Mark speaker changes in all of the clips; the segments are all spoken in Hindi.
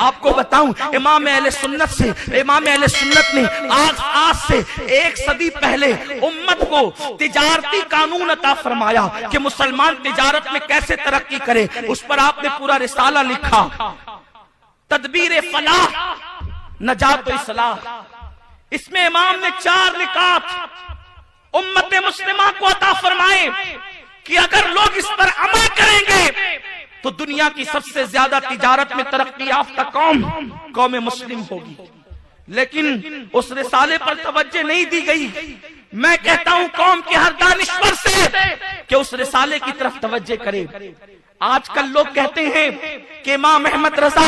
Speaker 1: आपको बताऊं, इमाम अहले सुन्नत ने आज से 1 सदी पहले उम्मत को तिजारती कानून अता फरमाया कि मुसलमान तिजारत में कैसे तरक्की करे। उस पर आपने पूरा रिसाला लिखा, तदबीर फलाह नजात व इस्लाह। इसमें इमाम ने 4 निकात उम्मत मुस्लिमा को अता फरमाए कि अगर लोग इस पर अमल करेंगे तो दुनिया की सबसे ज्यादा तिजारत में तरक्की याफ्ता कौम मुस्लिम होगी। लेकिन उस रिसाले पर तवज्जो नहीं दी गई। मैं कहता हूं कौम के हर दानिश्वर से कि उस रिसाले की तरफ तवज्जो करे। आजकल लोग कहते हैं कि इमाम अहमद रजा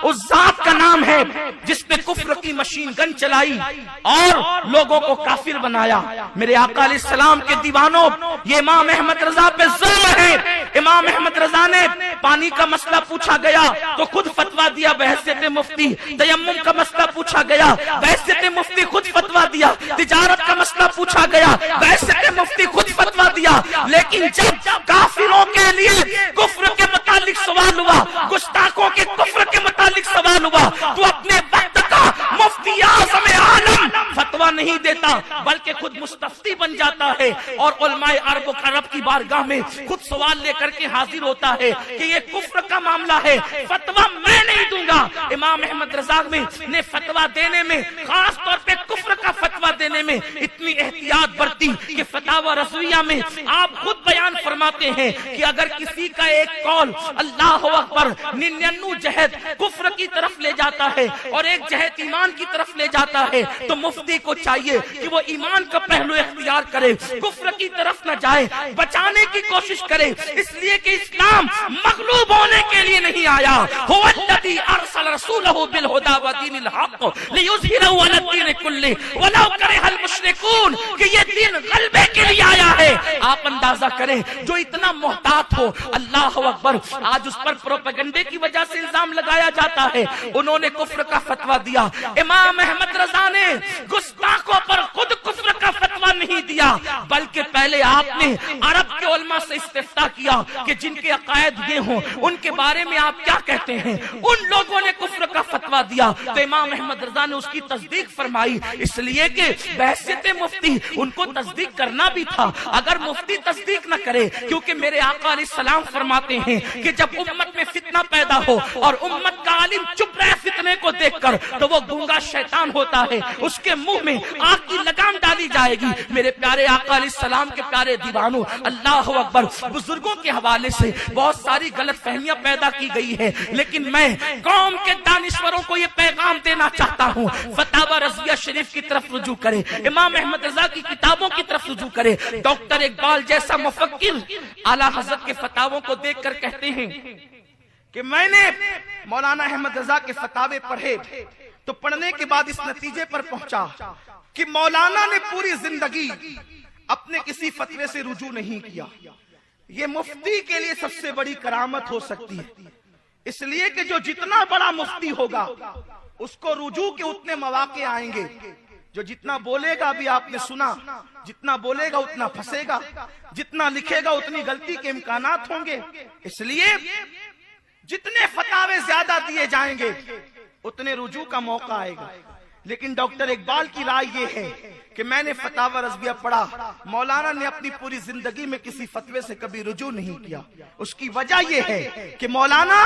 Speaker 1: उस जात का नाम है जिसने कुफ्र की मशीन गन चलाई और लोगों को काफिर बनाया। मेरे आका अलैहिस्सलाम के दीवानों, ये इमाम अहमद रजा पे जुल्म है। इमाम अहमद रजा ने पानी का मसला पूछा गया तो खुद फतवा दिया बहैसियत मुफ्ती। तयम्मुम का मसला पूछा गया, बहैसियत मुफ्ती खुद फतवा दिया। तिजारत का मसला पूछा गया, बहैसियत मुफ्ती खुद फतवा दिया। लेकिन जब काफिरों के लिए कुफ्र के मुतालिक सवाल हुआ, गुस्ताखों के कुफ्र के मुतालिक सवाल हुआ, तो अपने वक्त का मुफ्ती आज़म आलम फतवा नहीं देता बल्कि खुद मुस्तफ्ती बन जाता है और उलमाए अरब की बारगाह में खुद सवाल लेकर के हाजिर होता है कि ये कुफ्र का मामला है, फतवा मैं नहीं दूंगा। इमाम अहमद रजा ने फतवा देने में, खास तौर पे कुफ्र का फतवा देने में इतनी एहतियात बरती कि फतावा रज़विया में आप खुद बयान फरमाते हैं कि अगर किसी का एक कौल अल्लाह अकबर 99 जहद कुफ्र की तरफ ले जाता है और एक जहद ईमान की तरफ ले जाता है तो मुफ्ती को चाहिए कि वो ईमान का पहलू इख्तियार करे, कुफ्र की तरफ न जाए, बचाने की कोशिश करे। इसलिए कि इस्लाम मगलूब होने के लिए नहीं आया। हुवल्लज़ी अरसल रसूलहु बिल हुदा व दीनिल हक़ लियुज़हिरहु अला दीनि कुल्लिहि वलौ करिहल मुशरिकून, कि ये दीन गलबे के लिए आया है। आप अंदाजा करें, जो इतना मोहतात हो, अल्लाह अकबर, आज उस पर प्रोपेगेंडे की वजह से इल्जाम लगाया जाता है। उन्होंने कुफ्र का फतवा दिया। इमाम अहमद रजा ने गुस्ताखों पर खुद कुफ्र का फतवा नहीं दिया बल्कि पहले आपने अरब के उलमा से इस्तिफ्ता किया कि जिनके अकायद ये हों उनके बारे में आप क्या कहते हैं। उन लोगों ने कुफ्र का फतवा दिया तो इमाम अहमद रजा ने उसकी तस्दीक फरमाई, इसलिए कि बहसियत मुफ्ती उनको तस्दीक करना भी था। अगर मुफ्ती तस्दीक न करे, क्योंकि मेरे आका अलैहिस्सलाम फरमाते हैं कि जब उम्मत में फितना पैदा हो और उम्मत का आलिम चुप रहे फितने को देखकर तो वो गूंगा शैतान होता है, उसके मुंह में आग की लगाम डाली जाएगी। मेरे प्यारे आका अलैहिस्सलाम के प्यारे दीवानों, अल्लाह अकबर, बुजुर्गों के हवाले से बहुत सारी गलत फहमियां पैदा की गई है, लेकिन मैं कौम के दानिश्वरों को ये पैगाम देना चाहता हूँ, फतावा रज़विया शरीफ की तरफ रुजू करे, इमाम अहमद रजा की किताबों की तरफ रुजू करे। डॉक्टर इकबाल जैसा मुफक्किर आला हज़रत के फतावों को देखकर कहते हैं कि मैंने मौलाना अहमद रजा के फतावे पढ़े तो पढ़ने के बाद इस नतीजे पर पहुंचा कि मौलाना ने पूरी जिंदगी अपने किसी फतवे से रुजू नहीं किया। ये मुफ्ती के लिए सबसे बड़ी करामत हो सकती है, इसलिए कि जो जितना बड़ा मुफ्ती होगा उसको रुजू के उतने मौके आएंगे। जो जितना बोलेगा, अभी आपने सुना, जितना बोलेगा उतना फंसेगा, जितना लिखेगा उतनी गलती के इम्कानात होंगे। इसलिए जितने फतावे ज्यादा दिए जाएंगे उतने रुजू का मौका आएगा। लेकिन डॉक्टर इकबाल की राय ये है कि मैंने फतावा रज़विया पढ़ा, मौलाना ने अपनी पूरी जिंदगी में किसी फतवे से कभी रुजू नहीं किया। उसकी वजह यह है कि मौलाना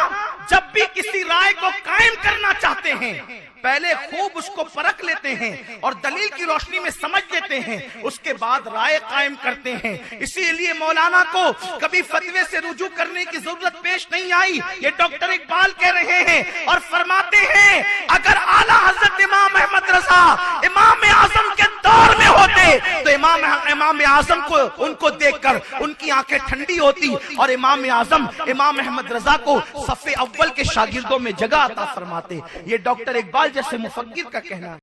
Speaker 1: जब भी किसी राय को कायम करना चाहते हैं पहले खूब उसको परख लेते हैं और दलील की रोशनी में समझ लेते हैं, उसके बाद राय कायम करते हैं। इसीलिए मौलाना को कभी फतवे से रुजू करने की जरूरत पेश नहीं आई। ये डॉक्टर इकबाल कह रहे हैं और फरमाते हैं, अगर आला हज़रत इमाम अहमद रजा इमाम आज़म के दौर में होते तो इमाम आज़म को उनको देखकर उनकी आंखें ठंडी होती और इमाम आज़म इमाम अहमद रजा को सफ़े अव्वल के शागिर्दों में जगह अता फरमाते। ये डॉक्टर इकबाल जैसे मुफक्किर का कहना है।